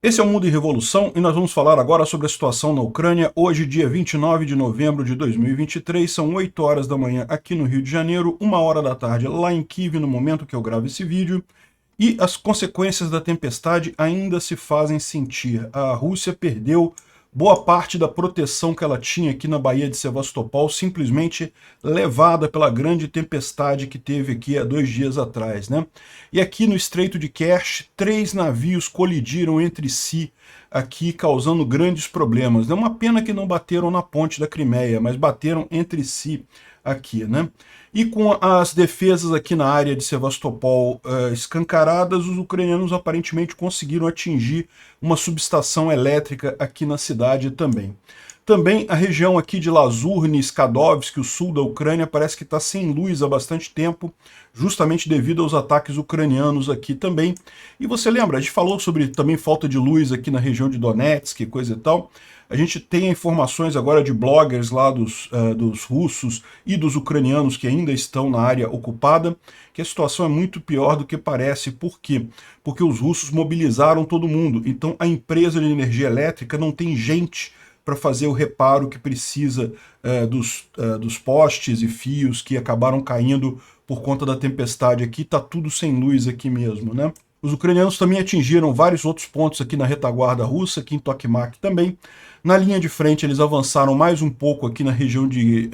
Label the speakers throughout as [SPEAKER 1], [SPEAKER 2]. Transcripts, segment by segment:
[SPEAKER 1] Esse é o Mundo em Revolução e nós vamos falar agora sobre a situação na Ucrânia. Hoje, dia 29 de novembro de 2023, são 8 horas da manhã aqui no Rio de Janeiro, 1 hora da tarde lá em Kiev, no momento que eu gravo esse vídeo. E as consequências da tempestade ainda se fazem sentir. A Rússia perdeu boa parte da proteção que ela tinha aqui na Baía de Sevastopol, simplesmente levada pela grande tempestade que teve aqui há 2 dias atrás, né? E aqui no Estreito de Kerch, 3 navios colidiram entre si aqui, causando grandes problemas. É uma pena que não bateram na ponte da Crimeia, mas bateram entre si aqui, né? E com as defesas aqui na área de Sevastopol escancaradas, os ucranianos aparentemente conseguiram atingir uma subestação elétrica aqui na cidade também. Também a região aqui de Lazurny, Skadovsk, o sul da Ucrânia, parece que está sem luz há bastante tempo, justamente devido aos ataques ucranianos aqui também. E você lembra, a gente falou sobre também falta de luz aqui na região de Donetsk, coisa e tal. A gente tem informações agora de bloggers lá dos russos e dos ucranianos que ainda estão na área ocupada, que a situação é muito pior do que parece. Por quê? Porque os russos mobilizaram todo mundo. Então a empresa de energia elétrica não tem gente para fazer o reparo que precisa dos postes e fios que acabaram caindo por conta da tempestade aqui. Está tudo sem luz aqui mesmo, né? Os ucranianos também atingiram vários outros pontos aqui na retaguarda russa, aqui em Tokmak também. Na linha de frente, eles avançaram mais um pouco aqui na região de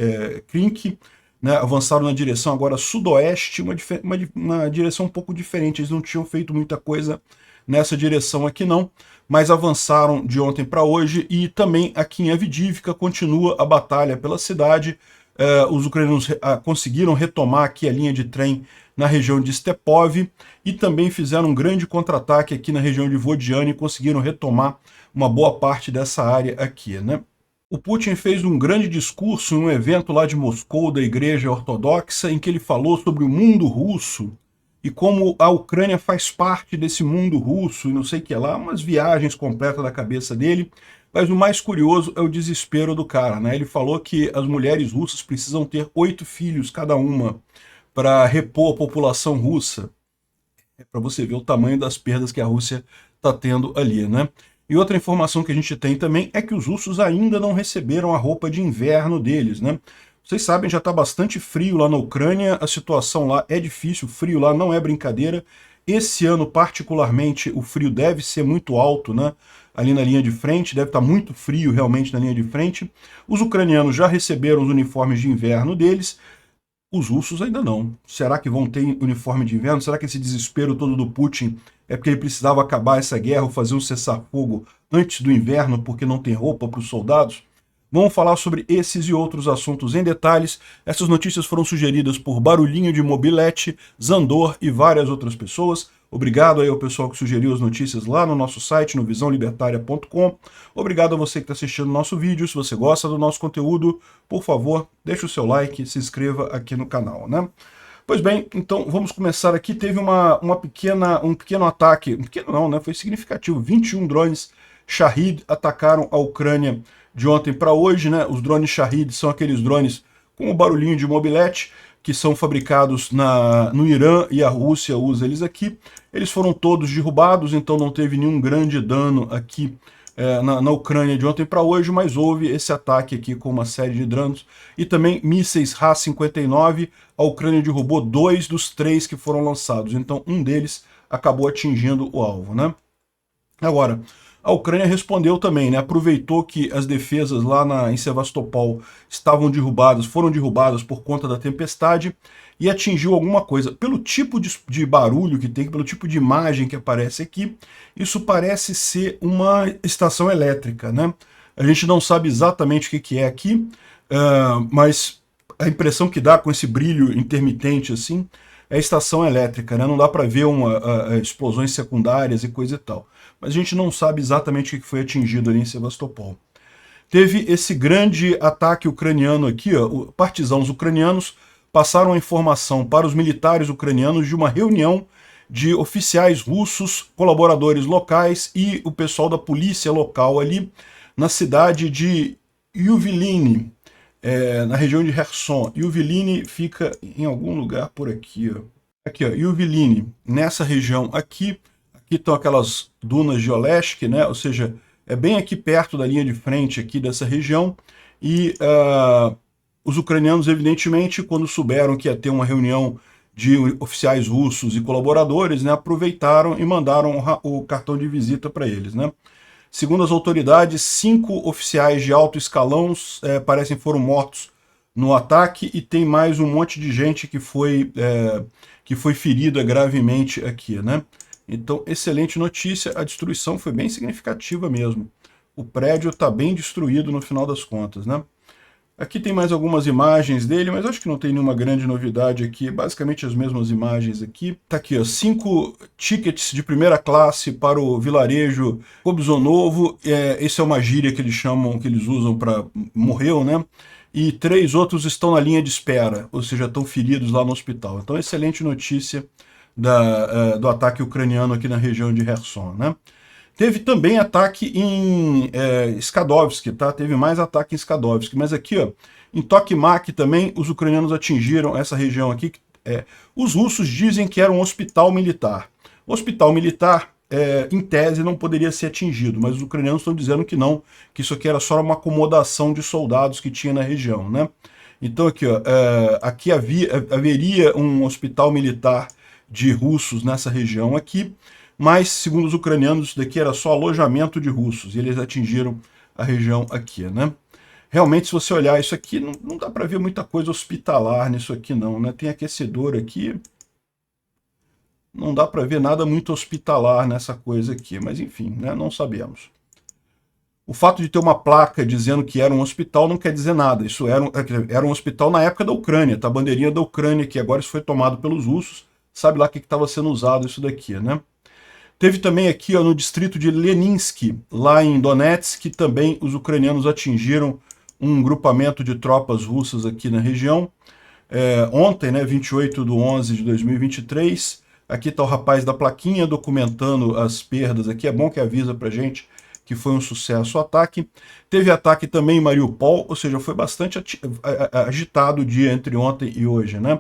[SPEAKER 1] Krink, né? Avançaram na direção agora sudoeste, uma direção um pouco diferente. Eles não tinham feito muita coisa nessa direção aqui não, mas avançaram de ontem para hoje. E também aqui em Avdiivka continua a batalha pela cidade. Os ucranianos conseguiram retomar aqui a linha de trem na região de Stepov e também fizeram um grande contra-ataque aqui na região de Vodiane e conseguiram retomar uma boa parte dessa área aqui, né? O Putin fez um grande discurso em um evento lá de Moscou, da Igreja Ortodoxa, em que ele falou sobre o mundo russo e como a Ucrânia faz parte desse mundo russo e não sei o que lá, umas viagens completas da cabeça dele. Mas o mais curioso é o desespero do cara, né? Ele falou que as mulheres russas precisam ter 8 filhos cada uma para repor a população russa. É para você ver o tamanho das perdas que a Rússia está tendo ali, né? E outra informação que a gente tem também é que os russos ainda não receberam a roupa de inverno deles, né? Vocês sabem, já está bastante frio lá na Ucrânia, a situação lá é difícil, o frio lá não é brincadeira. Esse ano, particularmente, o frio deve ser muito alto, né? Ali na linha de frente, deve estar muito frio realmente na linha de frente. Os ucranianos já receberam os uniformes de inverno deles, os russos ainda não. Será que vão ter uniforme de inverno? Será que esse desespero todo do Putin é porque ele precisava acabar essa guerra ou fazer um cessar-fogo antes do inverno porque não tem roupa para os soldados? Vamos falar sobre esses e outros assuntos em detalhes. Essas notícias foram sugeridas por Barulhinho de Mobilete, Zandor e várias outras pessoas. Obrigado aí ao pessoal que sugeriu as notícias lá no nosso site, no visãolibertaria.com. Obrigado a você que está assistindo o nosso vídeo. Se você gosta do nosso conteúdo, por favor, deixe o seu like e se inscreva aqui no canal, né? Pois bem, então vamos começar aqui. Teve um pequeno ataque, pequeno não, né? Foi significativo. 21 drones Shahid atacaram a Ucrânia de ontem para hoje, né? Os drones Shahid são aqueles drones com o barulhinho de mobilete, que são fabricados no Irã e a Rússia usa eles aqui. Eles foram todos derrubados, então não teve nenhum grande dano aqui na Ucrânia de ontem para hoje, mas houve esse ataque aqui com uma série de drones e também mísseis Ra-59. A Ucrânia derrubou 2 dos 3 que foram lançados, então um deles acabou atingindo o alvo, né? Agora, a Ucrânia respondeu também, né? Aproveitou que as defesas lá em Sevastopol estavam derrubadas, foram derrubadas por conta da tempestade e atingiu alguma coisa. Pelo tipo de barulho que tem, pelo tipo de imagem que aparece aqui, isso parece ser uma estação elétrica, né? A gente não sabe exatamente o que é aqui, mas a impressão que dá com esse brilho intermitente assim é estação elétrica, né? Não dá para ver explosões secundárias e coisa e tal. Mas a gente não sabe exatamente o que foi atingido ali em Sevastopol. Teve esse grande ataque ucraniano aqui, ó, partisãos ucranianos passaram a informação para os militares ucranianos de uma reunião de oficiais russos, colaboradores locais e o pessoal da polícia local ali na cidade de Yuvilini, na região de Kherson. Yuvilini fica em algum lugar por aqui, ó. Aqui, ó, Yuvilini, nessa região aqui Aqui estão aquelas dunas de Olesk, né? Ou seja, é bem aqui perto da linha de frente aqui dessa região, e os ucranianos, evidentemente, quando souberam que ia ter uma reunião de oficiais russos e colaboradores, né, aproveitaram e mandaram o cartão de visita para eles, né? Segundo as autoridades, 5 oficiais de alto escalão parecem foram mortos no ataque, e tem mais um monte de gente que foi ferida gravemente aqui, né? Então, excelente notícia, a destruição foi bem significativa mesmo. O prédio está bem destruído no final das contas, né? Aqui tem mais algumas imagens dele, mas acho que não tem nenhuma grande novidade aqui. Basicamente as mesmas imagens aqui. Tá aqui, ó, 5 tickets de primeira classe para o vilarejo Kobzonovo. Esse é uma gíria que eles chamam, que eles usam para morreu, né? E 3 outros estão na linha de espera, ou seja, estão feridos lá no hospital. Então, excelente notícia do ataque ucraniano aqui na região de Kherson, né? Teve também ataque em Skadovsk, tá? Teve mais ataque em Skadovsk, mas aqui, ó, em Tokmak também os ucranianos atingiram essa região aqui. Os russos dizem que era um hospital militar. O hospital militar, em tese, não poderia ser atingido, mas os ucranianos estão dizendo que não, que isso aqui era só uma acomodação de soldados que tinha na região, né? Então aqui, ó, aqui haveria um hospital militar de russos nessa região aqui, mas, segundo os ucranianos, isso daqui era só alojamento de russos, e eles atingiram a região aqui, né? Realmente, se você olhar isso aqui, não dá para ver muita coisa hospitalar nisso aqui não, né? Tem aquecedor aqui, não dá para ver nada muito hospitalar nessa coisa aqui, mas enfim, né? Não sabemos. O fato de ter uma placa dizendo que era um hospital não quer dizer nada. Isso era um hospital na época da Ucrânia, tá? A bandeirinha da Ucrânia, que agora isso foi tomado pelos russos, sabe lá o que estava sendo usado isso daqui, né? Teve também aqui, ó, no distrito de Leninsky, lá em Donetsk, que também os ucranianos atingiram um grupamento de tropas russas aqui na região. Ontem, né, 28/11/2023, aqui está o rapaz da plaquinha documentando as perdas aqui. É bom que avisa pra gente que foi um sucesso o ataque. Teve ataque também em Mariupol, ou seja, foi bastante agitado o dia entre ontem e hoje, né?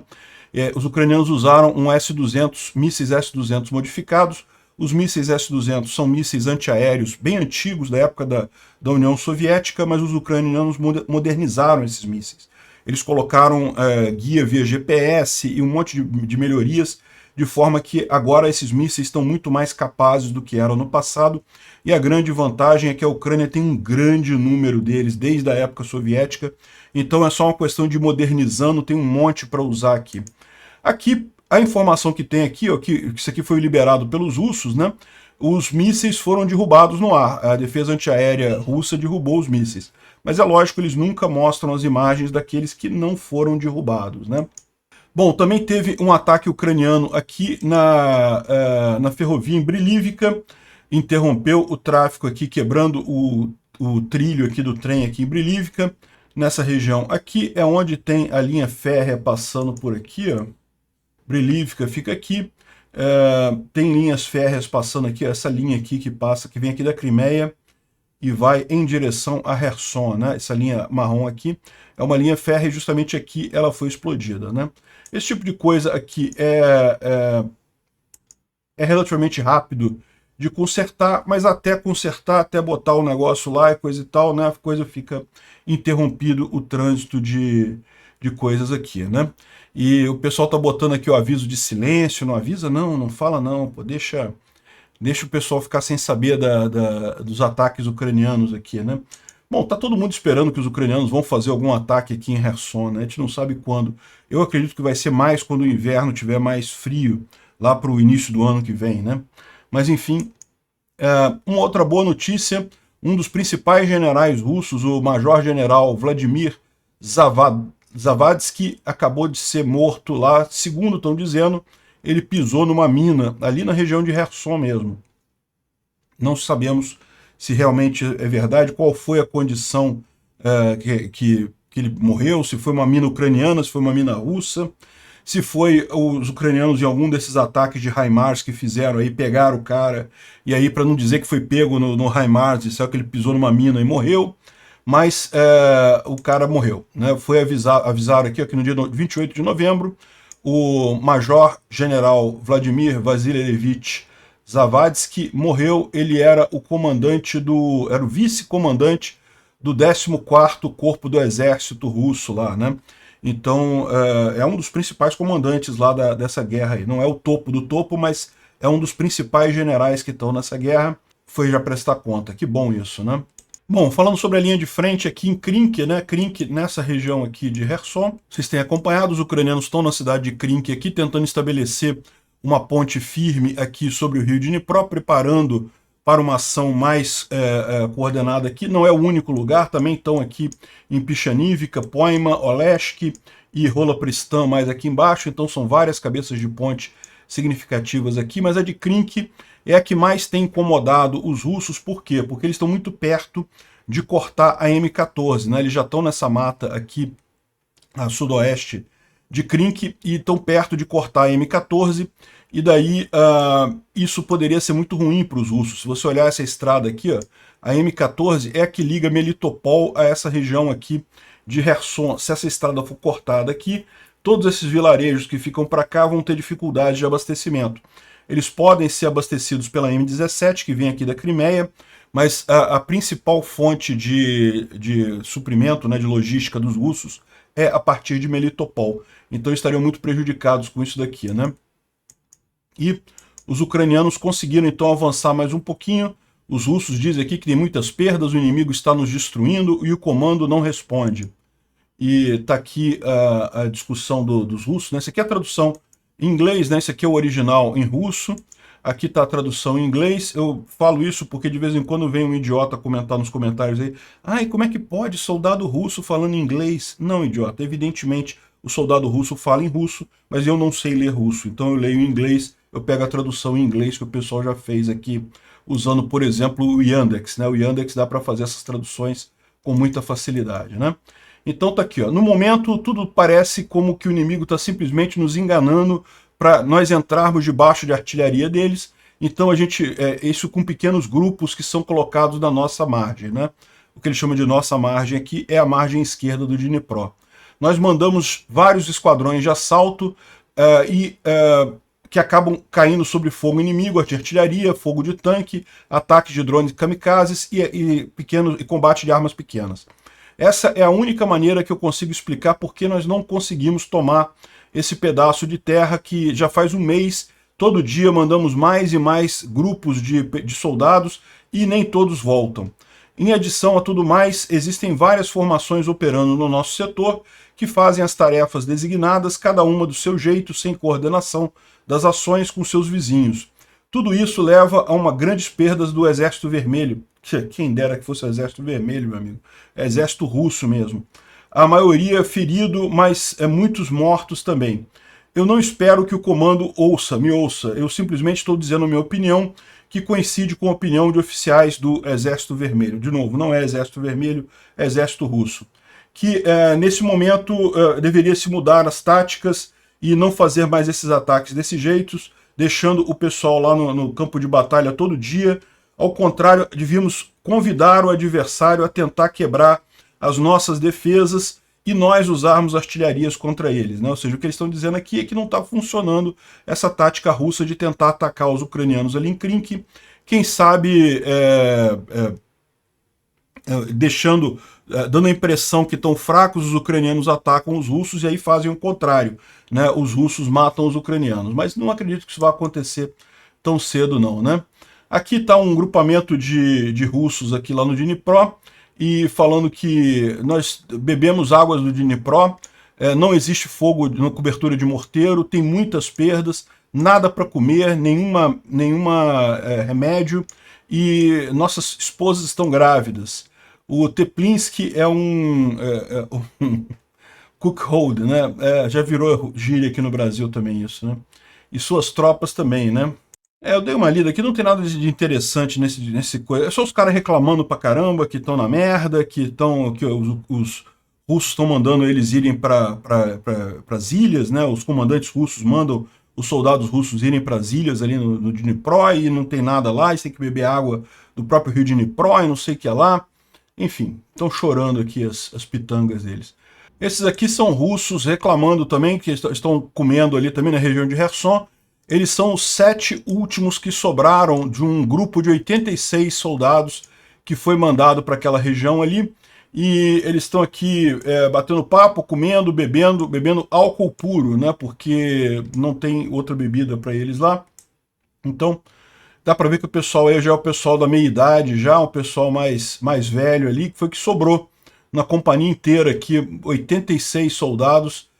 [SPEAKER 1] Os ucranianos usaram um S-200, mísseis S-200 modificados. Os mísseis S-200 são mísseis antiaéreos bem antigos, da época da União Soviética, mas os ucranianos modernizaram esses mísseis. Eles colocaram guia via GPS e um monte de melhorias, de forma que agora esses mísseis estão muito mais capazes do que eram no passado, e a grande vantagem é que a Ucrânia tem um grande número deles desde a época soviética, então é só uma questão de modernizando, tem um monte para usar aqui. Aqui, a informação que tem aqui, ó, que isso aqui foi liberado pelos russos, né? Os mísseis foram derrubados no ar. A defesa antiaérea russa derrubou os mísseis. Mas é lógico, eles nunca mostram as imagens daqueles que não foram derrubados, né? Bom, também teve um ataque ucraniano aqui na ferrovia em Brilivka, interrompeu o tráfego aqui, quebrando o trilho aqui do trem aqui em Brilivka. Nessa região aqui é onde tem a linha férrea passando por aqui, ó. Brilivka fica aqui, tem linhas férreas passando aqui, essa linha aqui que passa, que vem aqui da Crimeia e vai em direção a Kherson, né? Essa linha marrom aqui é uma linha férrea e justamente aqui ela foi explodida, né? Esse tipo de coisa aqui é relativamente rápido de consertar, mas até consertar, até botar o negócio lá e coisa e tal, né? A coisa fica interrompido o trânsito de coisas aqui, né? E o pessoal tá botando aqui o aviso de silêncio, não avisa não, não fala não, pô, deixa o pessoal ficar sem saber dos ataques ucranianos aqui, né? Bom, tá todo mundo esperando que os ucranianos vão fazer algum ataque aqui em Kherson, né? A gente não sabe quando. Eu acredito que vai ser mais quando o inverno tiver mais frio, lá para o início do ano que vem, né? Mas enfim, uma outra boa notícia, um dos principais generais russos, o major-general Vladimir Zavadsky, acabou de ser morto lá, segundo estão dizendo, ele pisou numa mina, ali na região de Kherson mesmo. Não sabemos se realmente é verdade, qual foi a condição que ele morreu, se foi uma mina ucraniana, se foi uma mina russa, se foi os ucranianos em algum desses ataques de HIMARS que fizeram aí, pegaram o cara, e aí para não dizer que foi pego no HIMARS, disseram que ele pisou numa mina e morreu, mas o cara morreu, né? Foi avisaram aqui, no dia 28 de novembro, o major-general Vladimir Vasilevich Zavadsky morreu, ele era o comandante era o vice-comandante do 14º Corpo do Exército Russo lá, né? Então, é um dos principais comandantes lá dessa guerra aí. Não é o topo do topo, mas é um dos principais generais que estão nessa guerra. Foi já prestar conta. Que bom isso, né? Bom, falando sobre a linha de frente aqui em Krink, né? Krink, nessa região aqui de Kherson. Vocês têm acompanhado, os ucranianos estão na cidade de Krink aqui, tentando estabelecer uma ponte firme aqui sobre o rio Dnipro, preparando para uma ação mais coordenada aqui. Não é o único lugar, também estão aqui em Pichanivka, Poima, Oleshk e Rola Pristan mais aqui embaixo, então são várias cabeças de ponte significativas aqui, mas a de Krink é a que mais tem incomodado os russos. Por quê? Porque eles estão muito perto de cortar a M14, né? Eles já estão nessa mata aqui a sudoeste de Krink e estão perto de cortar a M14, e daí isso poderia ser muito ruim para os russos. Se você olhar essa estrada aqui, ó, a M14 é a que liga Melitopol a essa região aqui de Kherson. Se essa estrada for cortada aqui, todos esses vilarejos que ficam para cá vão ter dificuldade de abastecimento. Eles podem ser abastecidos pela M17, que vem aqui da Crimeia, mas a principal fonte de suprimento, né, de logística dos russos é a partir de Melitopol. Então estariam muito prejudicados com isso daqui, né? E os ucranianos conseguiram então avançar mais um pouquinho. Os russos dizem aqui que tem muitas perdas, o inimigo está nos destruindo e o comando não responde. E está aqui a discussão dos russos, né? Essa aqui é a tradução em inglês, né? Esse aqui é o original em russo. Aqui está a tradução em inglês. Eu falo isso porque de vez em quando vem um idiota comentar nos comentários aí: ai, como é que pode soldado russo falando inglês? Não, idiota, evidentemente o soldado russo fala em russo, mas eu não sei ler russo, então eu leio em inglês, eu pego a tradução em inglês que o pessoal já fez aqui, usando, por exemplo, o Yandex, né? O Yandex dá para fazer essas traduções com muita facilidade, né? Então tá aqui, ó. No momento tudo parece como que o inimigo está simplesmente nos enganando para nós entrarmos debaixo de artilharia deles. Então a gente, isso com pequenos grupos que são colocados na nossa margem, né? O que ele chama de nossa margem aqui é a margem esquerda do Dnipro. Nós mandamos vários esquadrões de assalto que acabam caindo sob fogo inimigo, de artilharia, fogo de tanque, ataques de drones kamikazes e combate de armas pequenas. Essa é a única maneira que eu consigo explicar por que nós não conseguimos tomar esse pedaço de terra que já faz um mês, todo dia mandamos mais e mais grupos de soldados e nem todos voltam. Em adição a tudo mais, existem várias formações operando no nosso setor que fazem as tarefas designadas, cada uma do seu jeito, sem coordenação das ações com seus vizinhos. Tudo isso leva a uma grandes perdas do Exército Vermelho. Quem dera que fosse o Exército Vermelho, meu amigo. É Exército Russo mesmo. A maioria ferido, mas muitos mortos também. Eu não espero que o comando me ouça. Eu simplesmente estou dizendo a minha opinião, que coincide com a opinião de oficiais do Exército Vermelho. De novo, não é Exército Vermelho, é Exército Russo. Que nesse momento deveria se mudar as táticas e não fazer mais esses ataques desse jeito, deixando o pessoal lá no campo de batalha todo dia. Ao contrário, devíamos convidar o adversário a tentar quebrar as nossas defesas e nós usarmos artilharias contra eles, né? Ou seja, o que eles estão dizendo aqui é que não está funcionando essa tática russa de tentar atacar os ucranianos ali em Krink. Quem sabe dando a impressão que estão fracos, os ucranianos atacam os russos e aí fazem o contrário, né? Os russos matam os ucranianos. Mas não acredito que isso vai acontecer tão cedo não, né? Aqui está um grupamento de russos aqui lá no Dnipro, e falando que nós bebemos águas do Dnipro, não existe fogo na cobertura de morteiro, tem muitas perdas, nada para comer, nenhuma remédio, e nossas esposas estão grávidas. O Teplinsky é um cookhold, né? Já virou gíria aqui no Brasil também isso, né? E suas tropas também, né? Eu dei uma lida aqui, não tem nada de interessante nesse coisa. É só os caras reclamando pra caramba, que estão na merda, que os russos estão mandando eles irem para as ilhas, né? Os comandantes russos mandam os soldados russos irem para as ilhas ali no Dnipro e não tem nada lá, eles têm que beber água do próprio rio Dnipro e não sei o que é lá. Enfim, estão chorando aqui as pitangas deles. Esses aqui são russos reclamando também, que estão comendo ali também na região de Kherson, Eles são os 7 últimos que sobraram de um grupo de 86 soldados que foi mandado para aquela região ali. E eles estão aqui batendo papo, comendo, bebendo álcool puro, né? Porque não tem outra bebida para eles lá. Então, dá para ver que o pessoal aí já é o pessoal da meia-idade, já um pessoal mais velho ali, que foi que sobrou na companhia inteira aqui, 86 soldados,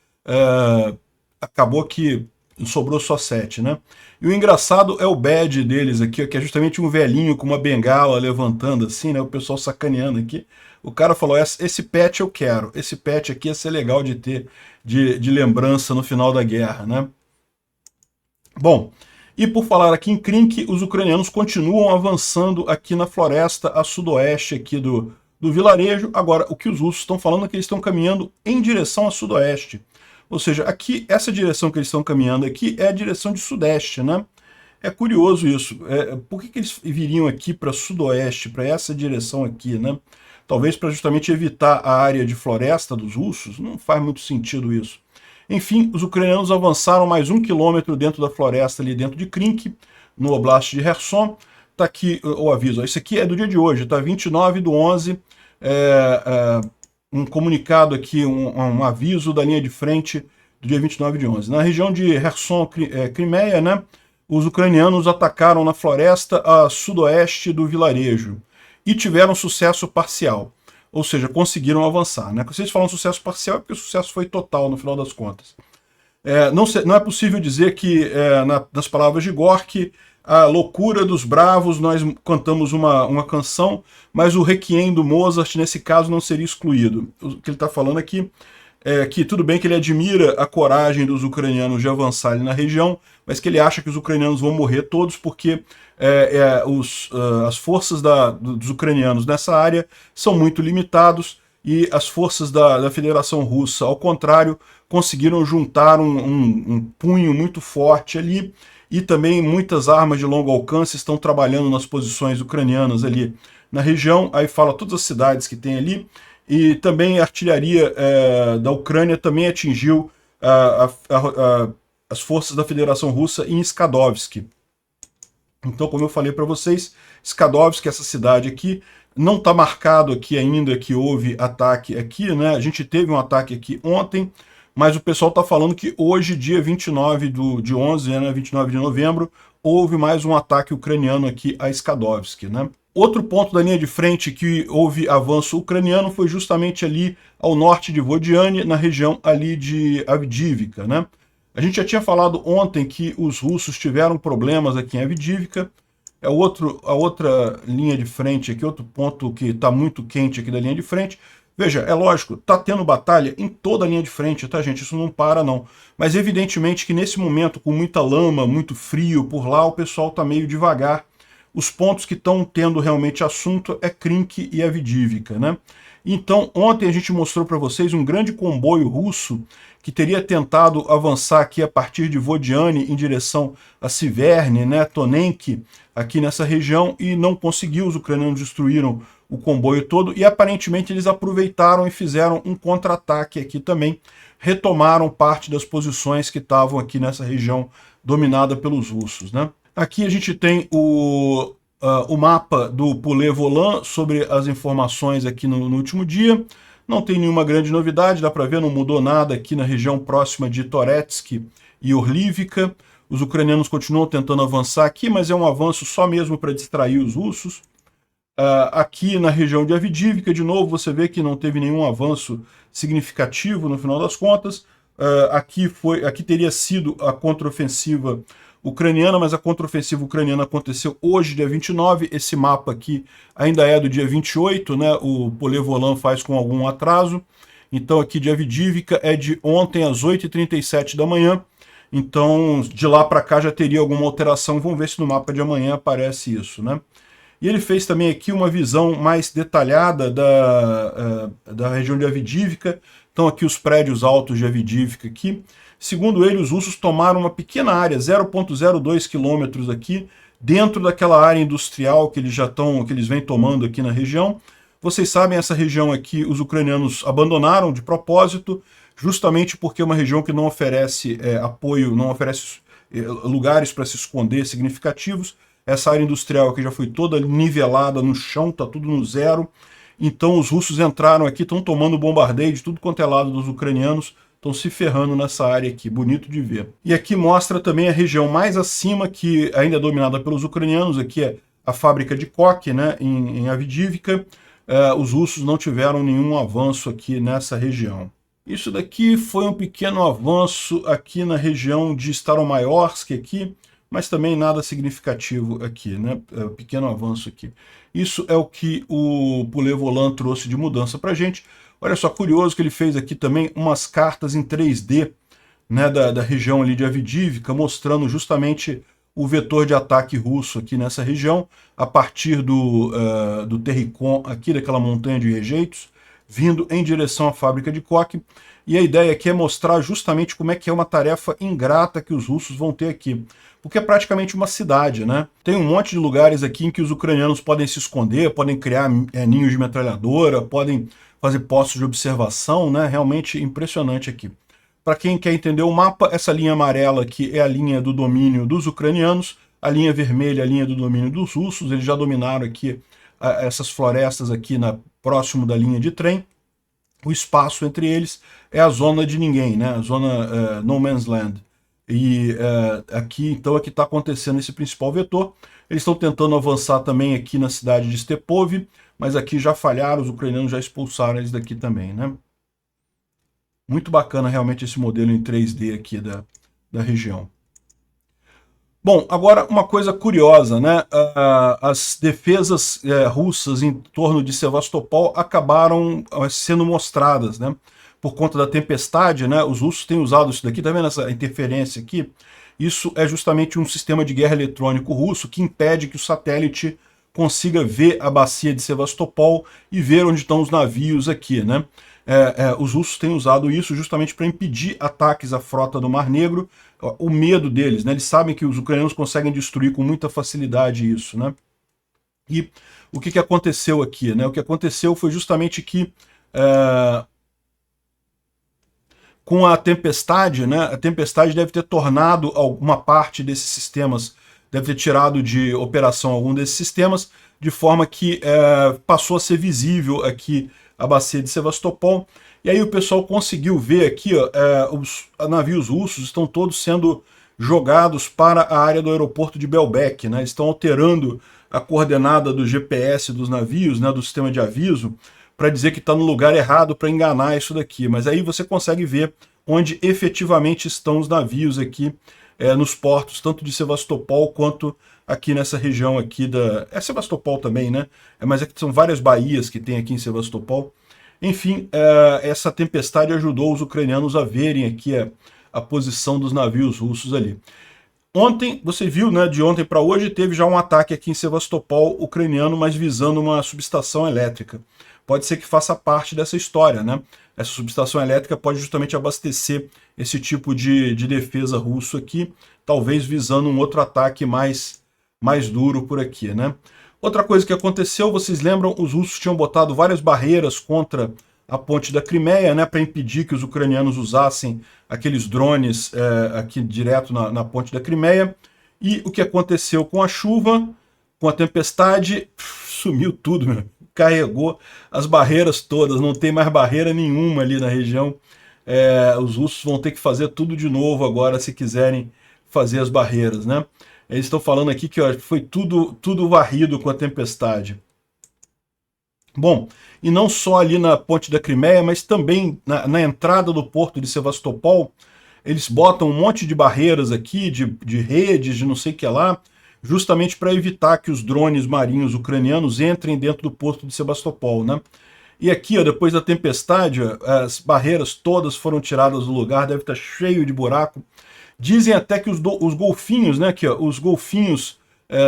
[SPEAKER 1] acabou que sobrou só 7, né? E o engraçado é o badge deles aqui, que é justamente um velhinho com uma bengala levantando assim, né? O pessoal sacaneando aqui. O cara falou, esse pet eu quero, esse pet aqui ia ser legal de ter de lembrança no final da guerra, né? Bom, e por falar aqui em Krink, os ucranianos continuam avançando aqui na floresta a sudoeste aqui do vilarejo. Agora, o que os russos estão falando é que eles estão caminhando em direção a sudoeste. Ou seja, aqui, essa direção que eles estão caminhando aqui é a direção de sudeste, né? É curioso isso. Por que eles viriam aqui para sudoeste, para essa direção aqui, né? Talvez para justamente evitar a área de floresta dos russos? Não faz muito sentido isso. Enfim, os ucranianos avançaram mais 1 quilômetro dentro da floresta, ali dentro de Krink, no Oblast de Kherson. Está aqui o aviso. Isso aqui é do dia de hoje, tá? 29/11. Um comunicado aqui, um aviso da linha de frente do dia 29/11. Na região de Kherson, Crimeia, né? Os ucranianos atacaram na floresta a sudoeste do vilarejo e tiveram sucesso parcial. Ou seja, conseguiram avançar, né? Quando vocês falam sucesso parcial, é porque o sucesso foi total, no final das contas. Não é possível dizer que, nas palavras de Gorky, a loucura dos bravos, nós cantamos uma canção, mas o requiem do Mozart, nesse caso, não seria excluído. O que ele está falando aqui é que tudo bem que ele admira a coragem dos ucranianos de avançar ali na região, mas que ele acha que os ucranianos vão morrer todos porque as forças dos ucranianos nessa área são muito limitados e as forças da Federação Russa, ao contrário, conseguiram juntar um punho muito forte ali e também muitas armas de longo alcance estão trabalhando nas posições ucranianas ali na região. Aí fala todas as cidades que tem ali. E também a artilharia da Ucrânia também atingiu as forças da Federação Russa em Skadovsk. Então, como eu falei para vocês, Skadovsk, essa cidade aqui, não está marcado aqui ainda que houve ataque aqui, né? A gente teve um ataque aqui ontem, mas o pessoal está falando que hoje, dia 29 de 11, né, 29 de novembro, houve mais um ataque ucraniano aqui a Skadovsk, né? Outro ponto da linha de frente que houve avanço ucraniano foi justamente ali ao norte de Vodiane, na região ali de Avdiivka, né? A gente já tinha falado ontem que os russos tiveram problemas aqui em Avdiivka. A outra linha de frente aqui, outro ponto que está muito quente aqui da linha de frente. Veja, é lógico, está tendo batalha em toda a linha de frente, tá, gente? Isso não para, não. Mas evidentemente que nesse momento, com muita lama, muito frio por lá, o pessoal está meio devagar. Os pontos que estão tendo realmente assunto é Krink e Avdiivka, né? Então, ontem a gente mostrou para vocês um grande comboio russo que teria tentado avançar aqui a partir de Vodiane em direção a Siverne, né, Tonenki, aqui nessa região, e não conseguiu. Os ucranianos destruíram o comboio todo e aparentemente eles aproveitaram e fizeram um contra-ataque aqui também, retomaram parte das posições que estavam aqui nessa região dominada pelos russos, né? Aqui a gente tem o mapa do Poulet Volant sobre as informações aqui no último dia. Não tem nenhuma grande novidade, dá para ver, não mudou nada aqui na região próxima de Toretsk e Orlivka. Os ucranianos continuam tentando avançar aqui, mas é um avanço só mesmo para distrair os russos. Aqui na região de Avdiivka, de novo, você vê que não teve nenhum avanço significativo no final das contas. Aqui teria sido a contraofensiva ucraniana, mas a contraofensiva ucraniana aconteceu hoje, dia 29. Esse mapa aqui ainda é do dia 28, né? O Poulet Volant faz com algum atraso. Então aqui de Avdiivka é de ontem às 8h37 da manhã. Então de lá para cá já teria alguma alteração. Vamos ver se no mapa de amanhã aparece isso, né? E ele fez também aqui uma visão mais detalhada da região de Avdiivka. Então aqui os prédios altos de Avdiivka aqui. Segundo ele, os russos tomaram uma pequena área, 0,02 quilômetros aqui, dentro daquela área industrial que eles vêm tomando aqui na região. Vocês sabem, essa região aqui os ucranianos abandonaram de propósito, justamente porque é uma região que não oferece apoio, não oferece lugares para se esconder significativos. Essa área industrial aqui já foi toda nivelada no chão, está tudo no zero. Então os russos entraram aqui, estão tomando bombardeio de tudo quanto é lado dos ucranianos, estão se ferrando nessa área aqui, bonito de ver. E aqui mostra também a região mais acima, que ainda é dominada pelos ucranianos, aqui é a fábrica de coque, né, em Avdiivka. Os russos não tiveram nenhum avanço aqui nessa região. Isso daqui foi um pequeno avanço aqui na região de Staromayorsk aqui, mas também nada significativo aqui, né? Pequeno avanço aqui. Isso é o que o Poulet-Volant trouxe de mudança para a gente. Olha só, curioso que ele fez aqui também umas cartas em 3D, né, da região ali de Avdiivka, mostrando justamente o vetor de ataque russo aqui nessa região, a partir do Terricon aqui, daquela montanha de rejeitos, vindo em direção à fábrica de coque. E a ideia aqui é mostrar justamente como é que é uma tarefa ingrata que os russos vão ter aqui. Porque é praticamente uma cidade, né? Tem um monte de lugares aqui em que os ucranianos podem se esconder, podem criar ninhos de metralhadora, podem fazer postos de observação, né? Realmente impressionante aqui. Para quem quer entender o mapa, essa linha amarela aqui é a linha do domínio dos ucranianos, a linha vermelha é a linha do domínio dos russos. Eles já dominaram aqui essas florestas aqui próximo da linha de trem. O espaço entre eles é a zona de ninguém, né? A zona No Man's Land. E aqui, então, é que está acontecendo esse principal vetor. Eles estão tentando avançar também aqui na cidade de Stepov, mas aqui já falharam, os ucranianos já expulsaram eles daqui também, né? Muito bacana realmente esse modelo em 3D aqui da região. Bom, agora uma coisa curiosa, né? As defesas russas em torno de Sevastopol acabaram sendo mostradas, né? Por conta da tempestade, né? Os russos têm usado isso daqui, tá vendo essa interferência aqui? Isso é justamente um sistema de guerra eletrônico russo que impede que o satélite consiga ver a bacia de Sevastopol e ver onde estão os navios aqui, né? Os russos têm usado isso justamente para impedir ataques à frota do Mar Negro, o medo deles, né? Eles sabem que os ucranianos conseguem destruir com muita facilidade isso, né? E o que aconteceu aqui, né? O que aconteceu foi justamente que com a tempestade, né? A tempestade deve ter tornado alguma parte desses sistemas, deve ter tirado de operação algum desses sistemas, de forma que passou a ser visível aqui a bacia de Sevastopol. E aí o pessoal conseguiu ver aqui, os navios russos estão todos sendo jogados para a área do aeroporto de Belbek, né? Estão alterando a coordenada do GPS dos navios, né, do sistema de aviso, para dizer que está no lugar errado, para enganar isso daqui. Mas aí você consegue ver onde efetivamente estão os navios aqui nos portos, tanto de Sevastopol quanto aqui nessa região aqui É Sevastopol também, né? Mas é que são várias baías que tem aqui em Sevastopol. Enfim, essa tempestade ajudou os ucranianos a verem aqui a posição dos navios russos ali. Ontem, você viu, né, de ontem para hoje, teve já um ataque aqui em Sevastopol ucraniano, mas visando uma subestação elétrica. Pode ser que faça parte dessa história, né? Essa subestação elétrica pode justamente abastecer esse tipo de defesa russo aqui, talvez visando um outro ataque mais duro por aqui, né? Outra coisa que aconteceu, vocês lembram, os russos tinham botado várias barreiras contra a ponte da Crimeia, né, para impedir que os ucranianos usassem aqueles drones aqui direto na ponte da Crimeia. E o que aconteceu com a chuva, com a tempestade, sumiu tudo, meu. Carregou as barreiras todas, não tem mais barreira nenhuma ali na região. Os russos vão ter que fazer tudo de novo agora se quiserem fazer as barreiras, né? Eles estão falando aqui que foi tudo varrido com a tempestade. Bom, e não só ali na ponte da Crimeia, mas também na entrada do porto de Sevastopol, eles botam um monte de barreiras aqui, de redes, de não sei o que lá, justamente para evitar que os drones marinhos ucranianos entrem dentro do porto de Sevastopol, né? E aqui, depois da tempestade, as barreiras todas foram tiradas do lugar, deve estar cheio de buraco. Dizem até que os golfinhos, né, aqui, os golfinhos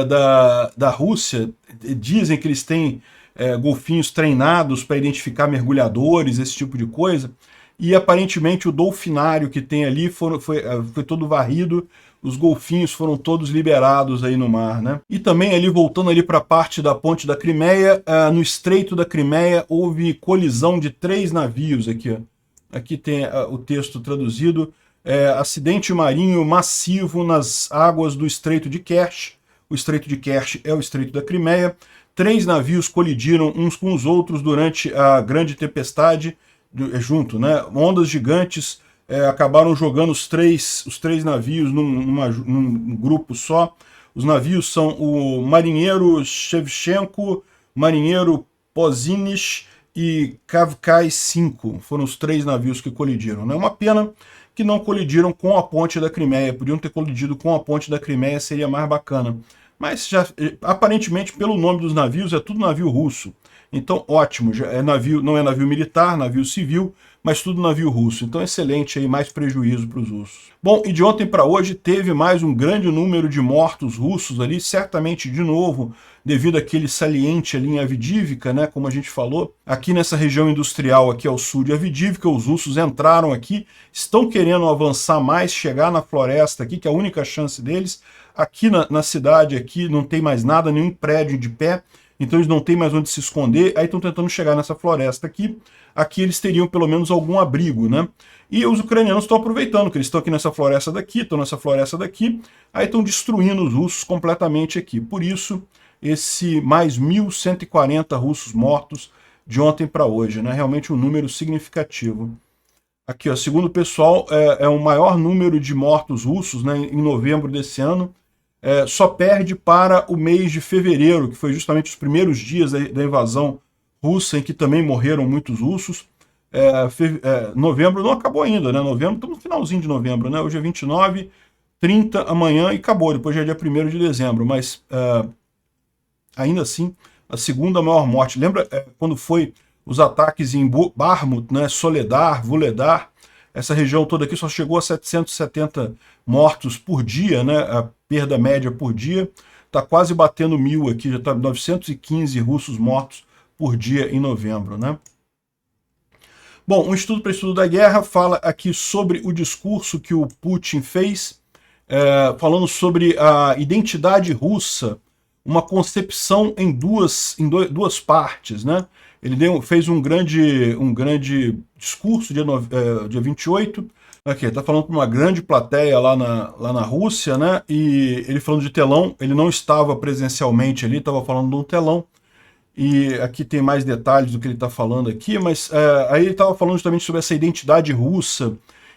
[SPEAKER 1] da Rússia, dizem que eles têm golfinhos treinados para identificar mergulhadores, esse tipo de coisa, e aparentemente o dolfinário que tem ali foi todo varrido, os golfinhos foram todos liberados aí no mar, né? E também ali, voltando ali para a parte da ponte da Crimeia, no Estreito da Crimeia houve colisão de 3 navios aqui, ó. Aqui tem o texto traduzido, acidente marinho massivo nas águas do Estreito de Kerch. O Estreito de Kerch é o Estreito da Crimeia. 3 navios colidiram uns com os outros durante a grande tempestade, junto, né? Ondas gigantes acabaram jogando os três navios num grupo só. Os navios são o marinheiro Shevchenko, marinheiro Pozinish e Kavkaz 5. Foram os 3 navios que colidiram. É, né? Uma pena que não colidiram com a ponte da Crimeia. Podiam ter colidido com a ponte da Crimeia, seria mais bacana. Mas já, aparentemente, pelo nome dos navios, é tudo navio russo. Então, ótimo, já é navio, não é navio militar, navio civil, mas tudo navio russo. Então, excelente, aí, mais prejuízo para os russos. Bom, e de ontem para hoje teve mais um grande número de mortos russos ali, certamente de novo, devido àquele saliente ali em Avdiivka, né, como a gente falou. Aqui nessa região industrial, aqui ao sul de Avdiivka, os russos entraram aqui, estão querendo avançar mais, chegar na floresta aqui, que é a única chance deles. Aqui na cidade, aqui não tem mais nada, nenhum prédio de pé, então eles não têm mais onde se esconder, aí estão tentando chegar nessa floresta aqui. Aqui eles teriam pelo menos algum abrigo, né? E os ucranianos estão aproveitando, que eles estão aqui nessa floresta daqui, estão nessa floresta daqui, aí estão destruindo os russos completamente aqui. Por isso, esse mais 1.140 russos mortos de ontem para hoje, né? Realmente um número significativo. Aqui, ó, segundo o pessoal, é o maior número de mortos russos, né, em novembro desse ano. Só perde para o mês de fevereiro, que foi justamente os primeiros dias da invasão russa, em que também morreram muitos russos. Novembro não acabou ainda, né? Novembro, estamos no finalzinho de novembro, né? Hoje é 29, 30 amanhã e acabou, depois já é dia 1º de dezembro, mas ainda assim, a segunda maior morte. Lembra quando foi os ataques em Bakhmut, né? Soledar, Vuhledar, essa região toda aqui só chegou a 770 mortos por dia, né? A perda média por dia. Está quase batendo 1.000 aqui, já está 915 russos mortos por dia em novembro, né? Bom, um estudo para estudo da guerra fala aqui sobre o discurso que o Putin fez, falando sobre a identidade russa, uma concepção em duas partes, né? Ele fez um grande discurso, dia 28, aqui, está falando para uma grande plateia lá na Rússia, né? E ele falando de telão, ele não estava presencialmente ali, estava falando de um telão. E aqui tem mais detalhes do que ele está falando aqui, mas aí ele estava falando justamente sobre essa identidade russa,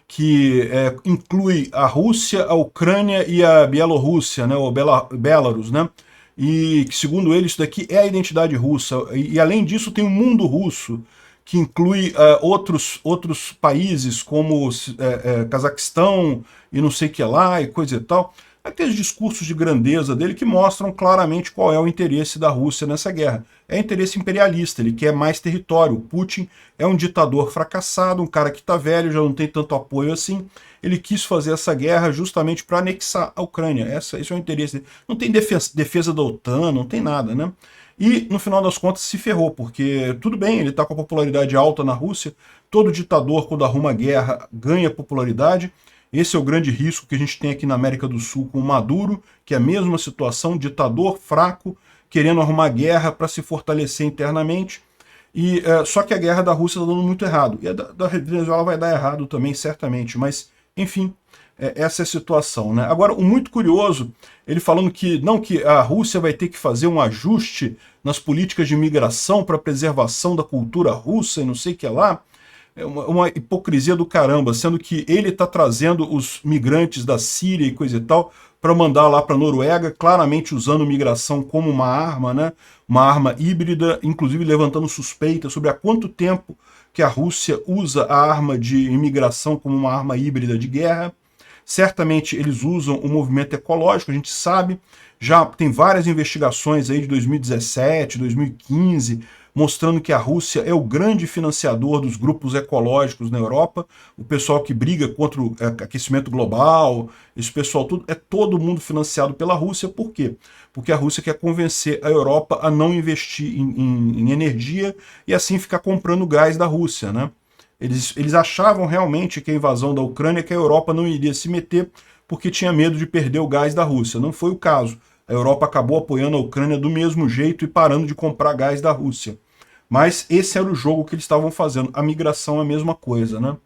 [SPEAKER 1] que inclui a Rússia, a Ucrânia e a Bielorrússia, né? Ou Belarus, né? E segundo ele, isso daqui é a identidade russa. E além disso, tem o mundo russo, que inclui outros países, como Cazaquistão e não sei o que lá, e coisa e tal. Aqueles discursos de grandeza dele que mostram claramente qual é o interesse da Rússia nessa guerra. É interesse imperialista, ele quer mais território. O Putin é um ditador fracassado, um cara que está velho, já não tem tanto apoio assim. Ele quis fazer essa guerra justamente para anexar a Ucrânia. Esse é o interesse dele. Não tem defesa da OTAN, não tem nada, né? E, no final das contas, se ferrou, porque tudo bem, ele está com a popularidade alta na Rússia, todo ditador, quando arruma guerra, ganha popularidade. Esse é o grande risco que a gente tem aqui na América do Sul com o Maduro, que é a mesma situação, ditador fraco, querendo arrumar guerra para se fortalecer internamente. E só que a guerra da Rússia está dando muito errado. E a da Venezuela vai dar errado também, certamente. Mas, enfim, essa é a situação, né? Agora, o muito curioso, ele falando que a Rússia vai ter que fazer um ajuste nas políticas de imigração para preservação da cultura russa e não sei o que lá. É uma hipocrisia do caramba, sendo que ele está trazendo os migrantes da Síria e coisa e tal para mandar lá para a Noruega, claramente usando migração como uma arma, né? Uma arma híbrida, inclusive levantando suspeitas sobre há quanto tempo que a Rússia usa a arma de imigração como uma arma híbrida de guerra. Certamente eles usam o movimento ecológico, a gente sabe, já tem várias investigações aí de 2017, 2015, mostrando que a Rússia é o grande financiador dos grupos ecológicos na Europa, o pessoal que briga contra o aquecimento global, esse pessoal tudo, é todo mundo financiado pela Rússia. Por quê? Porque a Rússia quer convencer a Europa a não investir em energia e assim ficar comprando gás da Rússia, né? Eles achavam realmente que a invasão da Ucrânia, que a Europa não iria se meter porque tinha medo de perder o gás da Rússia. Não foi o caso. A Europa acabou apoiando a Ucrânia do mesmo jeito e parando de comprar gás da Rússia. Mas esse era o jogo que eles estavam fazendo. A migração é a mesma coisa, né?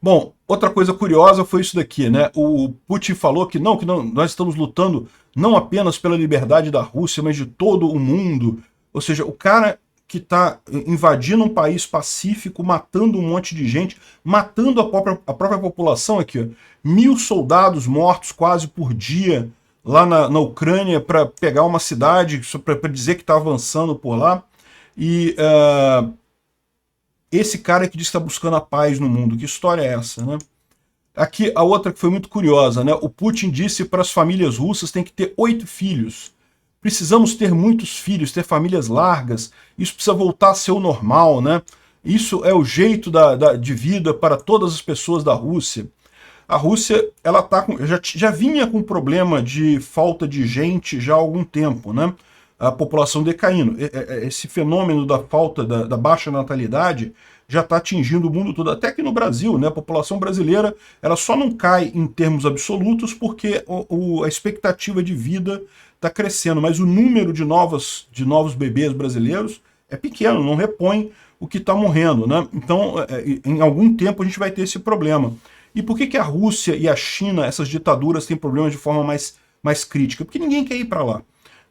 [SPEAKER 1] Bom, outra coisa curiosa foi isso daqui, né? O Putin falou que não, nós estamos lutando não apenas pela liberdade da Rússia, mas de todo o mundo. Ou seja, o cara que está invadindo um país pacífico, matando um monte de gente, matando a própria população aqui, ó. 1.000 soldados mortos quase por dia lá na Ucrânia para pegar uma cidade, para dizer que está avançando por lá. E esse cara que diz que está buscando a paz no mundo, que história é essa, né? Aqui a outra que foi muito curiosa, né? O Putin disse para as famílias russas tem que ter 8 filhos. Precisamos ter muitos filhos, ter famílias largas. Isso precisa voltar a ser o normal, né? Isso é o jeito de vida para todas as pessoas da Rússia. A Rússia ela já vinha com problema de falta de gente já há algum tempo, né? A população decaindo. Esse fenômeno da falta, da baixa natalidade, já está atingindo o mundo todo, até aqui no Brasil, né? A população brasileira ela só não cai em termos absolutos porque a expectativa de vida está crescendo, mas o número de novos bebês brasileiros é pequeno, não repõe o que está morrendo, né? Então, em algum tempo a gente vai ter esse problema. E por que a Rússia e a China, essas ditaduras, têm problemas de forma mais crítica? Porque ninguém quer ir para lá.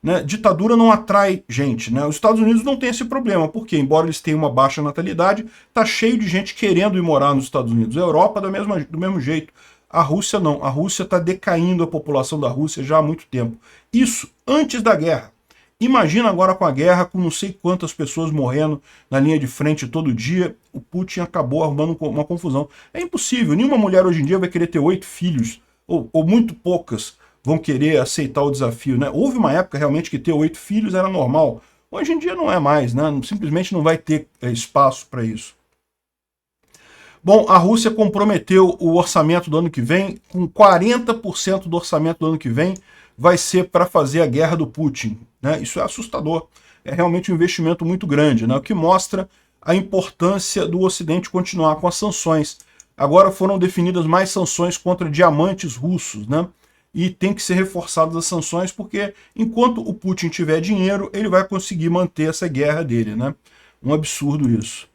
[SPEAKER 1] Né? Ditadura não atrai gente. Né? Os Estados Unidos não têm esse problema, porque, embora eles tenham uma baixa natalidade, está cheio de gente querendo ir morar nos Estados Unidos. A Europa, do mesmo jeito. A Rússia não. A Rússia está decaindo a população da Rússia já há muito tempo. Isso antes da guerra. Imagina agora com a guerra, com não sei quantas pessoas morrendo na linha de frente todo dia, o Putin acabou arrumando uma confusão. É impossível, nenhuma mulher hoje em dia vai querer ter 8 filhos, ou muito poucas vão querer aceitar o desafio. Né? Houve uma época realmente que ter 8 filhos era normal. Hoje em dia não é mais, né? Simplesmente não vai ter espaço para isso. Bom, a Rússia comprometeu o orçamento do ano que vem, com 40% do orçamento do ano que vem vai ser para fazer a guerra do Putin. Né? Isso é assustador. É realmente um investimento muito grande, né? O que mostra a importância do Ocidente continuar com as sanções. Agora foram definidas mais sanções contra diamantes russos, né? E tem que ser reforçadas as sanções porque enquanto o Putin tiver dinheiro, ele vai conseguir manter essa guerra dele, né? Um absurdo isso.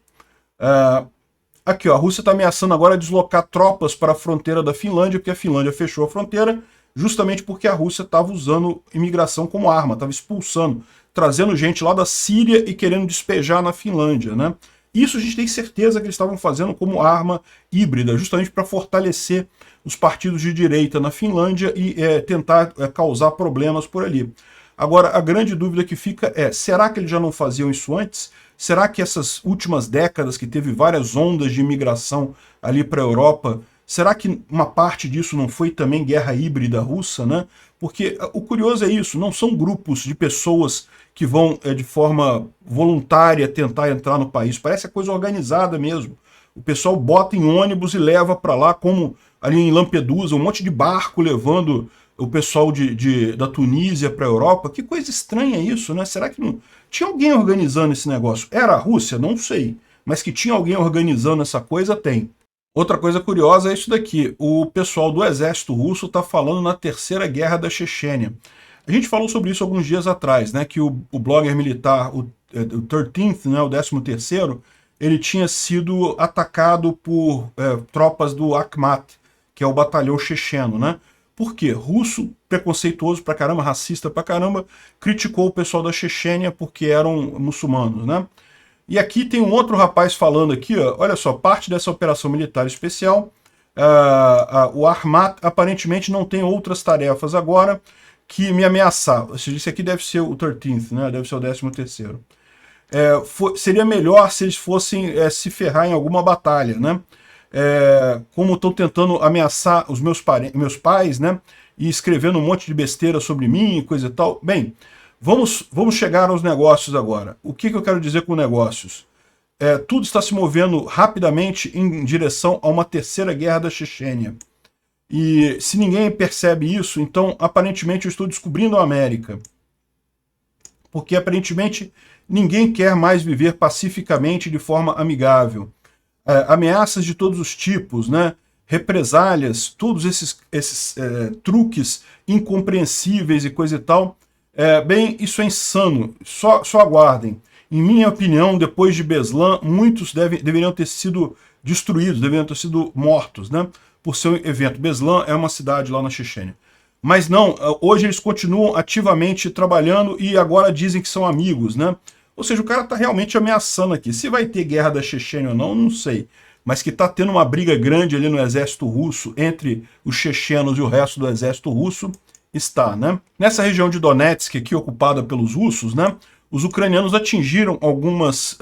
[SPEAKER 1] Aqui, ó, a Rússia está ameaçando agora deslocar tropas para a fronteira da Finlândia, porque a Finlândia fechou a fronteira, justamente porque a Rússia estava usando imigração como arma, estava expulsando, trazendo gente lá da Síria e querendo despejar na Finlândia, né? Isso a gente tem certeza que eles estavam fazendo como arma híbrida, justamente para fortalecer os partidos de direita na Finlândia e tentar causar problemas por ali. Agora, a grande dúvida que fica é, será que eles já não faziam isso antes? Será que essas últimas décadas que teve várias ondas de imigração ali para a Europa, será que uma parte disso não foi também guerra híbrida russa, né? Porque o curioso é isso, não são grupos de pessoas que vão de forma voluntária tentar entrar no país, parece a coisa organizada mesmo. O pessoal bota em ônibus e leva para lá, como ali em Lampedusa, um monte de barco levando o pessoal da Tunísia para a Europa. Que coisa estranha isso, né? Será que não tinha alguém organizando esse negócio? Era a Rússia? Não sei. Mas que tinha alguém organizando essa coisa, tem. Outra coisa curiosa é isso daqui. O pessoal do exército russo está falando na terceira guerra da Chechênia. A gente falou sobre isso alguns dias atrás, né? Que o blogger militar, o 13th, né, o 13º, ele tinha sido atacado por tropas do Akhmat, que é o batalhão checheno, né? Por quê? Russo, preconceituoso pra caramba, racista pra caramba, criticou o pessoal da Chechênia porque eram muçulmanos, né? E aqui tem um outro rapaz falando aqui, ó, olha só, parte dessa operação militar especial, o Akhmat aparentemente não tem outras tarefas agora que me ameaçar. Ou seja, esse aqui deve ser o 13th, né? Deve ser o 13º. Seria melhor se eles fossem se ferrar em alguma batalha, né? Como estão tentando ameaçar os meus pais, né? E escrevendo um monte de besteira sobre mim e coisa e tal. Bem, vamos chegar aos negócios agora. O que eu quero dizer com negócios? Tudo está se movendo rapidamente em direção a uma terceira guerra da Chechênia. E se ninguém percebe isso, então aparentemente eu estou descobrindo a América. Porque aparentemente ninguém quer mais viver pacificamente de forma amigável. Ameaças de todos os tipos, né? Represálias, todos esses truques incompreensíveis e coisa e tal. Bem, isso é insano. Só aguardem. Em minha opinião, depois de Beslan, muitos deveriam ter sido destruídos, deveriam ter sido mortos, né? Por ser um evento. Beslan é uma cidade lá na Chechênia. Mas não, hoje eles continuam ativamente trabalhando e agora dizem que são amigos, né? Ou seja, o cara está realmente ameaçando aqui. Se vai ter guerra da Chechênia ou não, não sei. Mas que está tendo uma briga grande ali no exército russo entre os chechenos e o resto do exército russo, está, né? Nessa região de Donetsk, aqui ocupada pelos russos, né? Os ucranianos atingiram algumas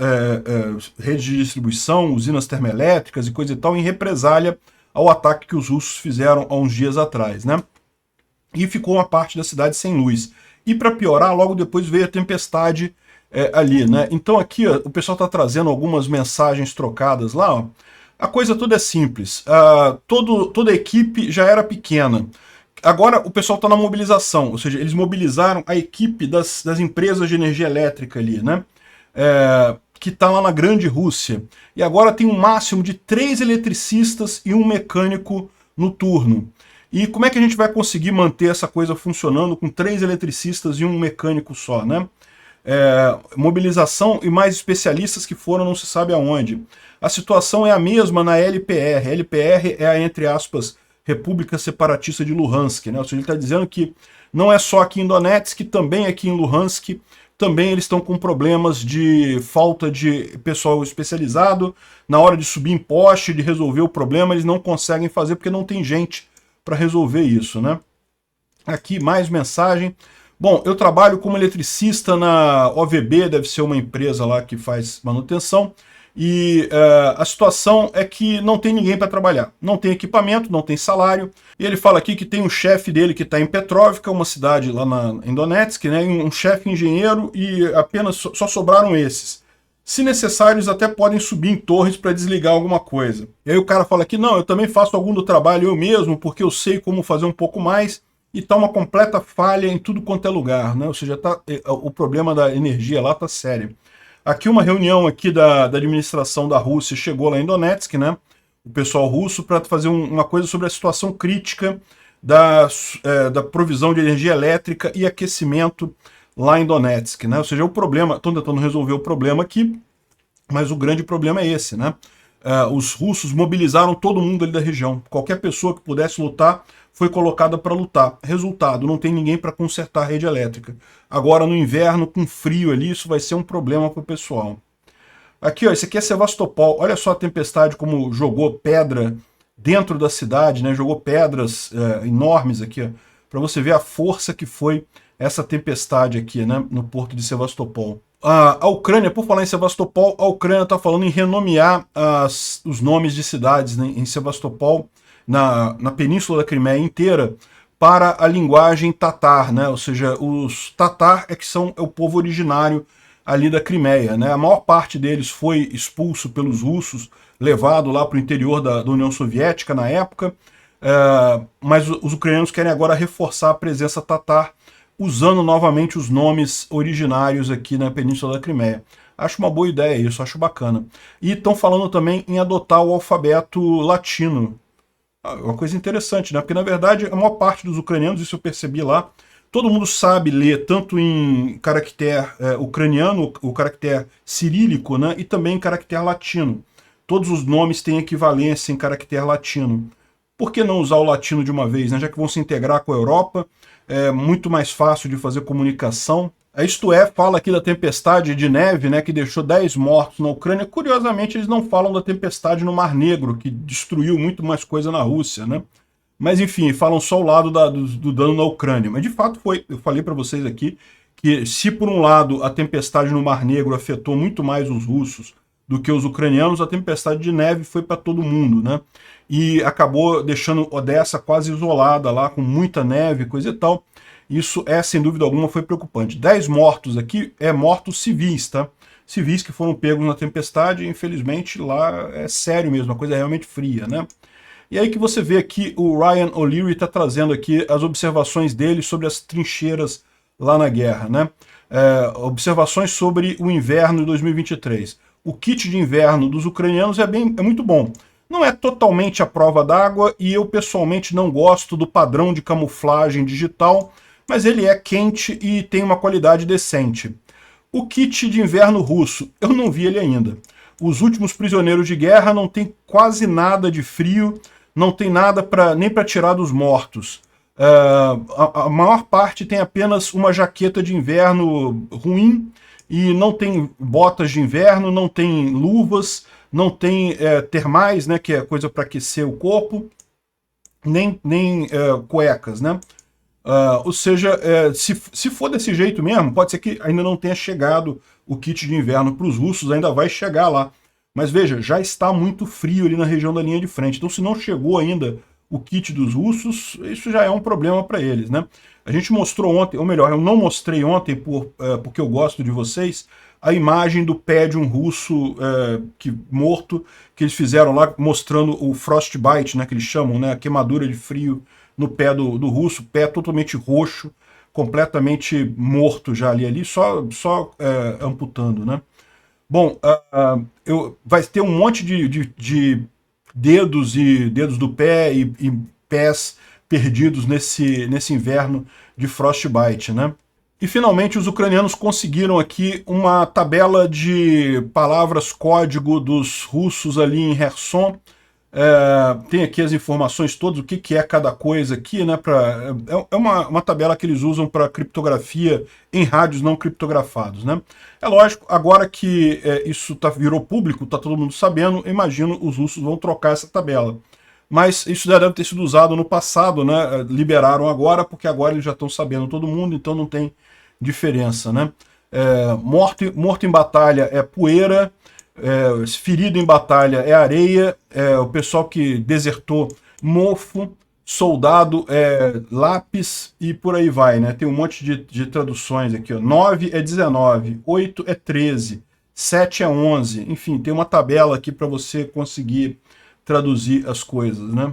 [SPEAKER 1] redes de distribuição, usinas termoelétricas e coisa e tal, em represália ao ataque que os russos fizeram há uns dias atrás, né? E ficou uma parte da cidade sem luz. E para piorar, logo depois veio a tempestade ali, né? Então aqui ó, o pessoal está trazendo algumas mensagens trocadas lá, ó. A coisa toda é simples. Toda a equipe já era pequena. Agora o pessoal está na mobilização, ou seja, eles mobilizaram a equipe das empresas de energia elétrica ali, né? Que está lá na Grande Rússia. E agora tem um máximo de 3 eletricistas e um mecânico no turno. E como é que a gente vai conseguir manter essa coisa funcionando com 3 eletricistas e um mecânico só, né? Mobilização e mais especialistas que foram não se sabe aonde. A situação é a mesma na LPR. A LPR é a, entre aspas, República Separatista de Luhansk, né? Ou seja, ele está dizendo que não é só aqui em Donetsk, também aqui em Luhansk, também eles estão com problemas de falta de pessoal especializado. Na hora de subir em poste, de resolver o problema, eles não conseguem fazer porque não tem gente para resolver isso, né? Aqui mais mensagem. Bom, eu trabalho como eletricista na OVB, deve ser uma empresa lá que faz manutenção, e a situação é que não tem ninguém para trabalhar. Não tem equipamento, não tem salário. E ele fala aqui que tem um chefe dele que está em Petrovka, uma cidade lá em Donetsk, né, um chefe engenheiro, e apenas só sobraram esses. Se necessário, eles até podem subir em torres para desligar alguma coisa. E aí o cara fala aqui, não, eu também faço algum do trabalho eu mesmo, porque eu sei como fazer um pouco mais, e está uma completa falha em tudo quanto é lugar, né? Ou seja, o problema da energia lá está sério. Aqui uma reunião aqui da administração da Rússia chegou lá em Donetsk, né? O pessoal russo para fazer uma coisa sobre a situação crítica da provisão de energia elétrica e aquecimento lá em Donetsk, né? Ou seja, o problema, estão tentando resolver o problema aqui, mas o grande problema é esse, né? Os russos mobilizaram todo mundo ali da região. Qualquer pessoa que pudesse lutar foi colocada para lutar. Resultado, não tem ninguém para consertar a rede elétrica. Agora no inverno, com frio ali, isso vai ser um problema para o pessoal. Aqui, ó, esse aqui é Sevastopol. Olha só a tempestade como jogou pedra dentro da cidade, né? Jogou pedras enormes aqui, para você ver a força que foi essa tempestade aqui, né? No porto de Sevastopol. A Ucrânia, por falar em Sevastopol, a Ucrânia está falando em renomear os nomes de cidades, né, em Sevastopol, na península da Crimeia inteira, para a linguagem tatar, né? Ou seja, os tatar que são o povo originário ali da Crimeia, né? A maior parte deles foi expulso pelos russos, levado lá para o interior da União Soviética na época, mas os ucranianos querem agora reforçar a presença tatar, usando novamente os nomes originários aqui na Península da Crimeia. Acho uma boa ideia isso, acho bacana. E estão falando também em adotar o alfabeto latino. Uma coisa interessante, né? Porque na verdade a maior parte dos ucranianos, isso eu percebi lá, todo mundo sabe ler tanto em caractere ucraniano, o caractere cirílico, né? E também em caractere latino. Todos os nomes têm equivalência em caractere latino. Por que não usar o latino de uma vez, né? Já que vão se integrar com a Europa, é muito mais fácil de fazer comunicação. Isto é, fala aqui da tempestade de neve, né, que deixou 10 mortos na Ucrânia. Curiosamente, eles não falam da tempestade no Mar Negro, que destruiu muito mais coisa na Rússia, né? Mas enfim, falam só o lado do dano na Ucrânia. Mas de fato foi, eu falei para vocês aqui, que se por um lado a tempestade no Mar Negro afetou muito mais os russos do que os ucranianos, a tempestade de neve foi para todo mundo, né? E acabou deixando Odessa quase isolada lá, com muita neve, coisa e tal. Isso sem dúvida alguma, foi preocupante. 10 mortos aqui, mortos civis, tá? Civis que foram pegos na tempestade, e infelizmente lá é sério mesmo, a coisa é realmente fria, né? E aí que você vê aqui, o Ryan O'Leary está trazendo aqui as observações dele sobre as trincheiras lá na guerra, né? Observações sobre o inverno de 2023. O kit de inverno dos ucranianos é muito bom. Não é totalmente à prova d'água e eu pessoalmente não gosto do padrão de camuflagem digital, mas ele é quente e tem uma qualidade decente. O kit de inverno russo, eu não vi ele ainda. Os últimos prisioneiros de guerra não tem quase nada de frio, não tem nada nem para tirar dos mortos. A maior parte tem apenas uma jaqueta de inverno ruim e não tem botas de inverno, não tem luvas, não tem termais, né, que é coisa para aquecer o corpo, nem cuecas, né? Ou seja, se for desse jeito mesmo, pode ser que ainda não tenha chegado o kit de inverno para os russos, ainda vai chegar lá. Mas veja, já está muito frio ali na região da linha de frente. Então, se não chegou ainda o kit dos russos, isso já é um problema para eles, né? A gente mostrou ontem, ou melhor, eu não mostrei ontem porque eu gosto de vocês, a imagem do pé de um russo morto, que eles fizeram lá, mostrando o frostbite, né, que eles chamam, né, a queimadura de frio no pé do russo, pé totalmente roxo, completamente morto já ali só amputando, né? Bom, vai ter um monte de dedos do pé e pés perdidos nesse inverno de frostbite, né? E finalmente os ucranianos conseguiram aqui uma tabela de palavras-código dos russos ali em Kherson. Tem aqui as informações todas, o que é cada coisa aqui, né? É uma tabela que eles usam para criptografia em rádios não criptografados, né? É lógico, agora que isso virou público, está todo mundo sabendo, imagino os russos vão trocar essa tabela. Mas isso já deve ter sido usado no passado, né? Liberaram agora, porque agora eles já estão sabendo todo mundo, então não tem diferença, né? Morto em batalha é poeira, ferido em batalha é areia, o pessoal que desertou, mofo, soldado é lápis e por aí vai, né? Tem um monte de traduções aqui, ó. 9 é 19, 8 é 13, 7 é 11, enfim, tem uma tabela aqui para você conseguir traduzir as coisas, né?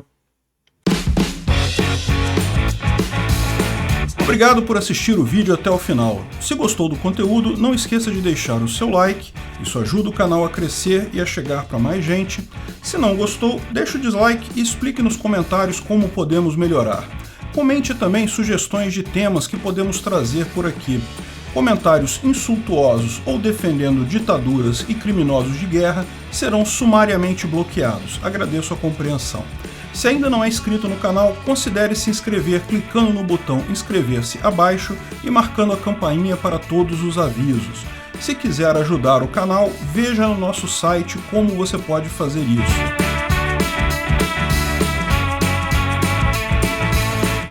[SPEAKER 1] Obrigado por assistir o vídeo até o final. Se gostou do conteúdo, não esqueça de deixar o seu like, isso ajuda o canal a crescer e a chegar para mais gente. Se não gostou, deixe o dislike e explique nos comentários como podemos melhorar. Comente também sugestões de temas que podemos trazer por aqui. Comentários insultuosos ou defendendo ditaduras e criminosos de guerra serão sumariamente bloqueados. Agradeço a compreensão. Se ainda não é inscrito no canal, considere se inscrever clicando no botão inscrever-se abaixo e marcando a campainha para todos os avisos. Se quiser ajudar o canal, veja no nosso site como você pode fazer isso.